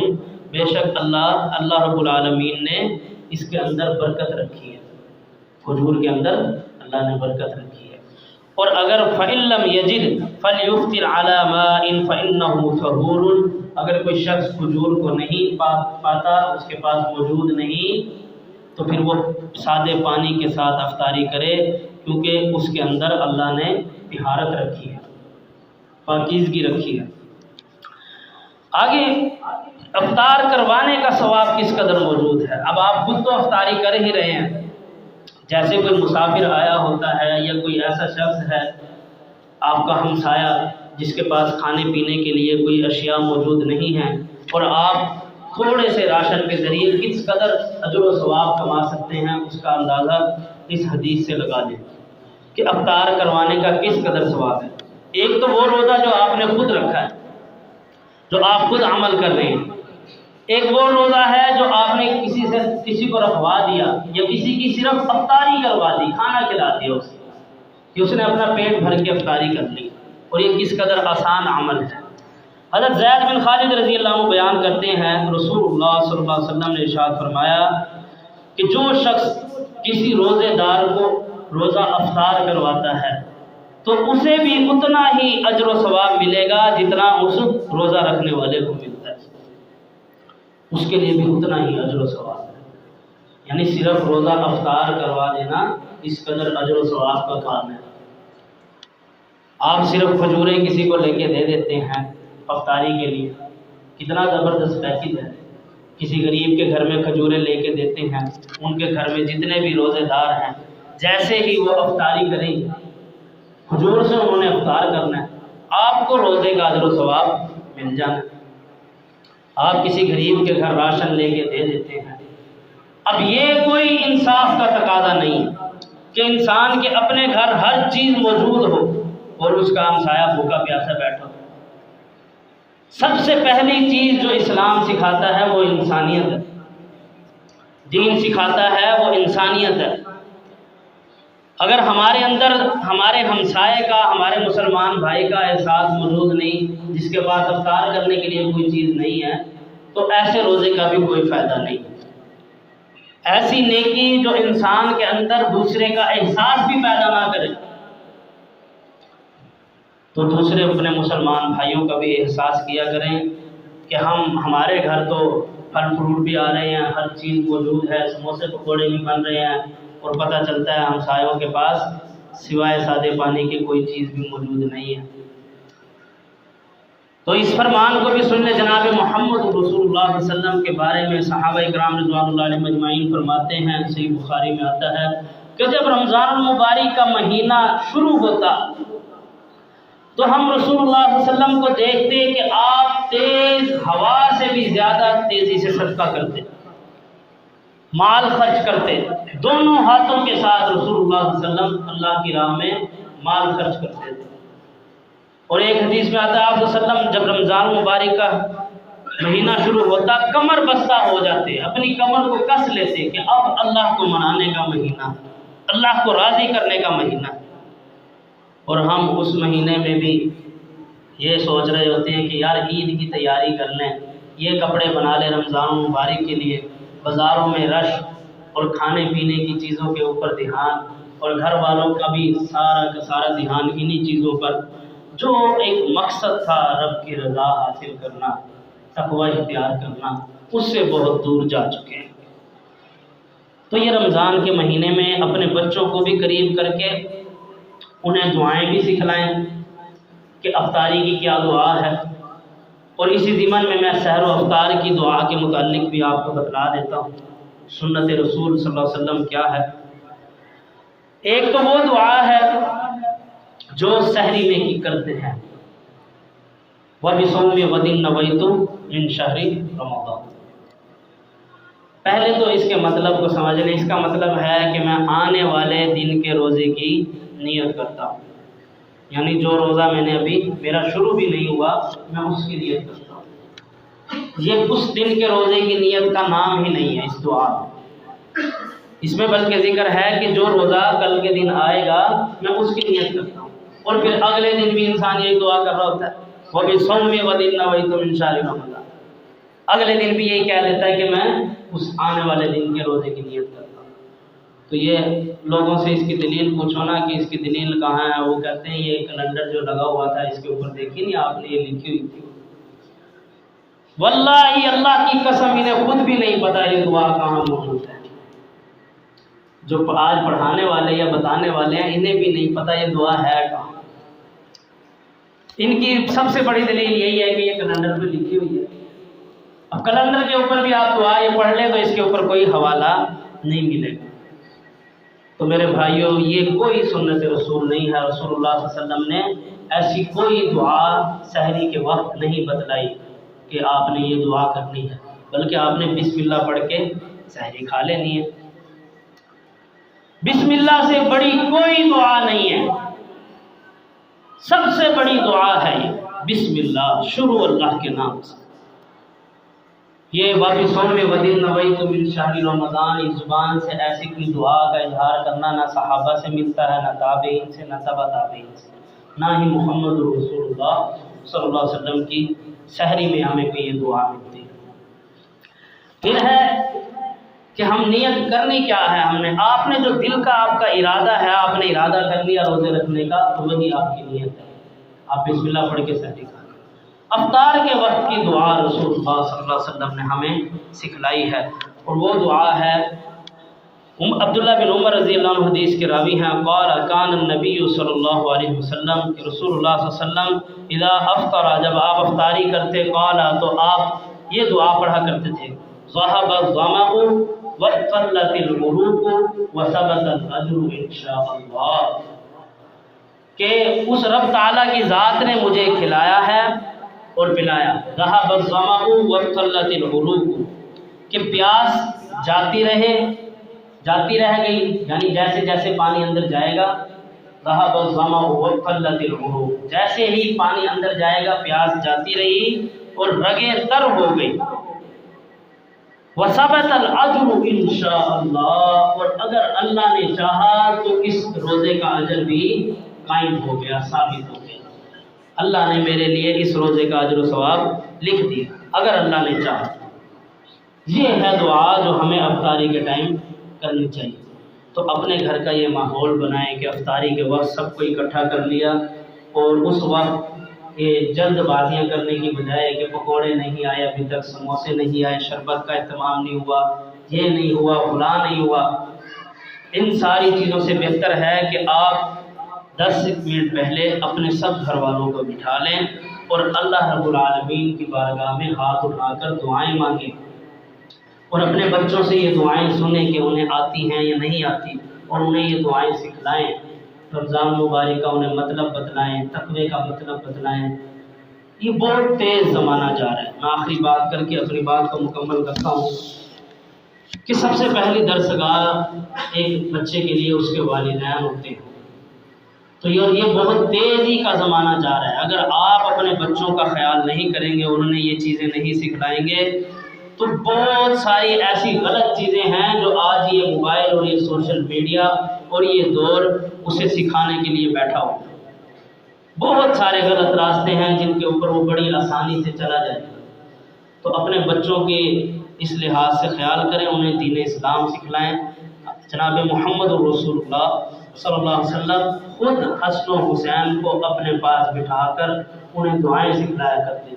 بے شک اللہ رب العالمین نے اس کے اندر برکت رکھی ہے، کھجور کے اندر اللہ نے برکت رکھی ہے۔ اور اگر فإن لم یجد فلیفطر علی ماء فإنہ طہور، اگر کوئی شخص کھجور کو نہیں پاتا، اس کے پاس موجود نہیں، تو پھر وہ سادے پانی کے ساتھ افطاری کرے، کیونکہ اس کے اندر اللہ نے طہارت رکھی ہے، پاکیزگی رکھی ہے۔ آگے افطار کروانے کا ثواب کس قدر موجود ہے۔ اب آپ خود تو افطاری کر ہی رہے ہیں، جیسے کوئی مسافر آیا ہوتا ہے یا کوئی ایسا شخص ہے آپ کا ہمسایہ جس کے پاس کھانے پینے کے لیے کوئی اشیاء موجود نہیں ہیں، اور آپ تھوڑے سے راشن کے ذریعے کس قدر اجر و ثواب کما سکتے ہیں، اس کا اندازہ اس حدیث سے لگا لیں کہ افطار کروانے کا کس قدر ثواب ہے۔ ایک تو وہ روزہ جو آپ نے خود رکھا ہے، جو آپ خود عمل کر رہے ہیں، ایک وہ روزہ ہے جو آپ نے کسی کو رکھوا دیا، یا کسی کی صرف افطاری کروا دی، کھانا کھلا دیا اسے کہ اس نے اپنا پیٹ بھر کے افطاری کر لی، اور یہ کس قدر آسان عمل ہے۔ حضرت زید بن خالد رضی اللہ عنہ بیان کرتے ہیں، رسول اللہ صلی اللہ علیہ وسلم نے ارشاد فرمایا کہ جو شخص کسی روزے دار کو روزہ افطار کرواتا ہے تو اسے بھی اتنا ہی اجر و ثواب ملے گا جتنا اس روزہ رکھنے والے کو ملتا ہے، اس کے لیے بھی اتنا ہی اجر و ثواب ہے۔ یعنی صرف روزہ افطار کروا دینا اس قدر اجر و ثواب کا کام ہے۔ آپ صرف کھجوریں کسی کو لے کے دے دیتے ہیں افطاری کے لیے، کتنا زبردست پیکج ہے۔ کسی غریب کے گھر میں کھجوریں لے کے دیتے ہیں، ان کے گھر میں جتنے بھی روزے دار ہیں، جیسے ہی وہ افطاری کریں گے کھجور سے انہوں نے افطار کرنا ہے، آپ کو روزے کا اجر و ثواب مل جانا۔ آپ کسی غریب کے گھر راشن لے کے دے دیتے ہیں۔ اب یہ کوئی انصاف کا تقاضا نہیں ہے کہ انسان کے اپنے گھر ہر چیز موجود ہو اور اس کا ہمسایہ بھوکا پیاسا بیٹھا ہو۔ سب سے پہلی چیز جو اسلام سکھاتا ہے وہ انسانیت ہے، دین سکھاتا ہے وہ انسانیت ہے۔ اگر ہمارے اندر ہمارے ہمسائے کا، ہمارے مسلمان بھائی کا احساس موجود نہیں، جس کے پاس افطار کرنے کے لیے کوئی چیز نہیں ہے، تو ایسے روزے کا بھی کوئی فائدہ نہیں۔ ایسی نیکی جو انسان کے اندر دوسرے کا احساس بھی پیدا نہ کرے، تو دوسرے اپنے مسلمان بھائیوں کا بھی احساس کیا کریں کہ ہمارے گھر تو پھل فروٹ بھی آ رہے ہیں، ہر چیز موجود ہے، سموسے پکوڑے بھی بن رہے ہیں، اور پتہ چلتا ہے ہمسایوں کے پاس سوائے سادے پانی کی کوئی چیز بھی موجود نہیں ہے۔ تو اس فرمان کو بھی سن لیں۔ جناب محمد رسول اللہ صلی اللہ علیہ وسلم کے بارے میں صحابہ کرام رضوان اللہ علیہم اجمعین فرماتے ہیں، صحیح بخاری میں آتا ہے کہ جب رمضان المبارک کا مہینہ شروع ہوتا تو ہم رسول اللہ صلی اللہ علیہ وسلم کو دیکھتے کہ آپ تیز ہوا سے بھی زیادہ تیزی سے صدقہ کرتے، مال خرچ کرتے، دونوں ہاتھوں کے ساتھ رسول اللہ صلی اللہ علیہ وسلم اللہ کی راہ میں مال خرچ کرتے تھے۔ اور ایک حدیث میں آتا ہے آپ صلی اللہ علیہ وسلم جب رمضان مبارک کا مہینہ شروع ہوتا کمر بستہ ہو جاتے، اپنی کمر کو کس لیتے کہ اب اللہ کو منانے کا مہینہ، اللہ کو راضی کرنے کا مہینہ۔ اور ہم اس مہینے میں بھی یہ سوچ رہے ہوتے ہیں کہ یار عید کی تیاری کر لیں، یہ کپڑے بنا لیں رمضان مبارک کے لیے، بازاروں میں رش اور کھانے پینے کی چیزوں کے اوپر دھیان، اور گھر والوں کا بھی سارا کا سارا دھیان انہی چیزوں پر۔ جو ایک مقصد تھا رب کی رضا حاصل کرنا، تقوی اختیار کرنا، اس سے بہت دور جا چکے ہیں۔ تو یہ رمضان کے مہینے میں اپنے بچوں کو بھی قریب کر کے انہیں دعائیں بھی سکھلائیں کہ افطاری کی کیا دعا ہے۔ اور اسی ضمن میں سحر و افطار کی دعا کے متعلق بھی آپ کو بتلا دیتا ہوں، سنت رسول صلی اللہ علیہ وسلم کیا ہے۔ ایک تو وہ دعا ہے جو سحری میں کی کرتے ہیں، وَبِصَوْمِ غَدٍ نَوَيْتُ مِنْ شَهْرِ رَمَضَانَ۔ پہلے تو اس کے مطلب کو سمجھ لیں۔ اس کا مطلب ہے کہ میں آنے والے دن کے روزے کی نیت کرتا ہوں، یعنی جو روزہ میں نے ابھی میرا شروع بھی نہیں ہوا میں اس کی نیت کرتا ہوں۔ یہ اس دن کے روزے کی نیت کا نام ہی نہیں ہے اس دعا میں، اس میں بلکہ ذکر ہے کہ جو روزہ کل کے دن آئے گا میں اس کی نیت کرتا ہوں۔ اور پھر اگلے دن بھی انسان یہی دعا کر رہا ہوتا ہے، وَبِصَوْمِ غَدٍ نَوَيْتُ مِنْ شَهْرِ رَمَضَانَ۔ اگلے دن بھی یہی کہہ دیتا ہے کہ میں اس آنے والے دن کے روزے کی نیت کرتا ہوں۔ تو یہ لوگوں سے اس کی دلیل پوچھو نا کہ اس کی دلیل کہاں ہے، وہ کہتے ہیں یہ کیلنڈر جو لگا ہوا تھا اس کے اوپر دیکھی نہیں آپ نے، یہ لکھی ہوئی تھی۔ واللہ اللہ کی قسم انہیں خود بھی نہیں پتا یہ دعا کہاں موجود ہے۔ جو آج پڑھانے والے یا بتانے والے ہیں انہیں بھی نہیں پتا یہ دعا ہے کہاں۔ ان کی سب سے بڑی دلیل یہی ہے کہ یہ کیلنڈر پہ لکھی ہوئی ہے۔ اب کیلنڈر کے اوپر بھی آپ دعا یہ پڑھ لیں تو اس کے اوپر کوئی حوالہ نہیں ملے گا۔ تو میرے بھائیوں یہ کوئی سنت رسول نہیں ہے، رسول اللہ صلی اللہ علیہ وسلم نے ایسی کوئی دعا سحری کے وقت نہیں بتلائی کہ آپ نے یہ دعا کرنی ہے، بلکہ آپ نے بسم اللہ پڑھ کے سحری کھا لینی ہے۔ بسم اللہ سے بڑی کوئی دعا نہیں ہے، سب سے بڑی دعا ہے یہ بسم اللہ، شروع اللہ کے نام سے۔ یہ وَبِصَوْمِ غَدٍ نَوَيْتُ مِنْ شَهْرِ رَمَضَانَ، اس زبان سے ایسی کوئی دعا کا اظہار کرنا نہ صحابہ سے ملتا ہے، نہ تابعین سے، نہ تبع تابعین سے، نہ ہی محمد رسول اللہ صلی اللہ علیہ وسلم کی سحری میں ہمیں کوئی یہ دعا ملتی ہے۔ پھر ہے کہ ہم نیت کرنی کیا ہے، آپ نے جو دل کا آپ کا ارادہ ہے، آپ نے ارادہ کر لیا روزے رکھنے کا تو وہی آپ کی نیت ہے، آپ بسم اللہ پڑھ کے سحری کھا لیں۔ افطار کے وقت کی دعا رسول اللہ صلی اللہ علیہ وسلم نے ہمیں سکھلائی ہے، اور وہ دعا ہے عبداللہ بن عمر رضی اللہ عنہ حدیث کے راوی ہیں، قال کان النبی صلی اللہ علیہ وسلم، کہ رسول اللہ صلی اللہ علیہ وسلم اذا افطر، جب آپ افطاری کرتے، قال تو آپ یہ دعا پڑھا کرتے تھے، ذهب الظمأ وقلت العروق وثبت الاجر ان شاء اللہ، کہ اس رب تعالیٰ کی ذات نے مجھے کھلایا ہے اور پلایا، ذهب الظمأ وقلت العروق، کہ پیاس جاتی رہ گئی، یعنی جیسے جیسے پانی اندر جائے گا، ذهب الظمأ وقلت العروق، جیسے ہی پانی اندر جائے گا پیاس جاتی رہی اور رگیں تر ہو گئی، وثبت الاجر انشاءاللہ، اور اگر اللہ نے چاہا تو اس روزے کا اجر بھی قائم ہو گیا، ثابت ہو گیا۔ اللہ نے میرے لیے اس روزے کا اجر و ثواب لکھ دیا اگر اللہ نے چاہا۔ یہ ہے دعا جو ہمیں افطاری کے ٹائم کرنی چاہیے۔ تو اپنے گھر کا یہ ماحول بنائیں کہ افطاری کے وقت سب کو اکٹھا کر لیا، اور اس وقت یہ جلد بازیاں کرنے کی بجائے کہ پکوڑے نہیں آئے ابھی تک، سموسے نہیں آئے، شربت کا اہتمام نہیں ہوا، یہ نہیں ہوا، فلاں نہیں ہوا، ان ساری چیزوں سے بہتر ہے کہ آپ 10 منٹ پہلے اپنے سب گھر والوں کو بٹھا لیں اور اللہ رب العالمین کی بارگاہ میں ہاتھ اٹھا کر دعائیں مانگیں، اور اپنے بچوں سے یہ دعائیں سنیں کہ انہیں آتی ہیں یا نہیں آتی، اور انہیں یہ دعائیں سکھلائیں۔ رمضان مبارک کا انہیں مطلب بتلائیں، تقوی کا مطلب بتلائیں۔ یہ بہت تیز زمانہ جا رہا ہے۔ میں آخری بات کر کے اپنی بات کو مکمل کرتا ہوں کہ سب سے پہلی درسگاہ ایک بچے کے لیے اس کے والدین ہوتے ہیں۔ تو یہ بہت تیزی کا زمانہ جا رہا ہے۔ اگر آپ اپنے بچوں کا خیال نہیں کریں گے، انہیں یہ چیزیں نہیں سکھلائیں گے، تو بہت ساری ایسی غلط چیزیں ہیں جو آج یہ موبائل اور یہ سوشل میڈیا اور یہ دور اسے سکھانے کے لیے بیٹھا ہو۔ بہت سارے غلط راستے ہیں جن کے اوپر وہ بڑی آسانی سے چلا جائے۔ تو اپنے بچوں کے اس لحاظ سے خیال کریں، انہیں دین اسلام سکھلائیں۔ جناب محمد رسول اللہ صلی اللہ علیہ وسلم خود حسن و حسین کو اپنے پاس بٹھا کر انہیں دعائیں سکھلایا کرتے تھے،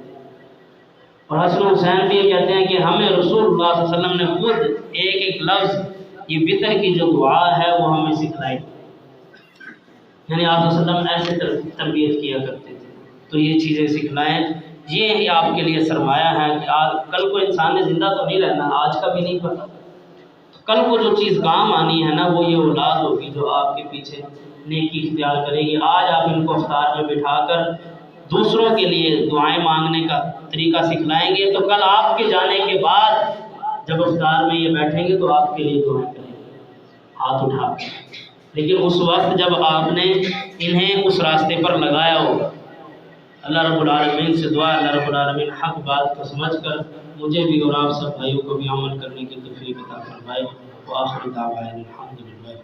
اور حسن و حسین بھی یہ کہتے ہیں کہ ہمیں رسول اللہ صلی اللہ علیہ وسلم نے خود ایک ایک لفظ یہ وطر کی جو دعا ہے وہ ہمیں سکھلائی، یعنی آپ صلی اللہ علیہ وسلم ایسے تربیت کیا کرتے تھے۔ تو یہ چیزیں سکھلائیں، یہ آپ کے لیے سرمایہ ہے کہ کل کو انسان نے زندہ تو نہیں رہنا، آج کا بھی نہیں پتہ، کل کو جو چیز کام آنی ہے نا وہ یہ اولاد ہوگی جو آپ کے پیچھے نیکی اختیار کرے گی۔ آج آپ ان کو افطار میں بٹھا کر دوسروں کے لیے دعائیں مانگنے کا طریقہ سکھلائیں گے، تو کل آپ کے جانے کے بعد جب افطار میں یہ بیٹھیں گے تو آپ کے لیے دعائیں کریں گے ہاتھ اٹھا کر۔ لیکن اس وقت جب آپ نے انہیں اس راستے پر لگایا ہوگا۔ اللہ رب العالمین سے دعا، اللہ رب العالمین حق بات کو سمجھ کر مجھے بھی اور آپ سب بھائیوں کو بھی عمل کرنے کی توفیق عطا فرمائے۔ وآخر دعوانا الحمدللہ۔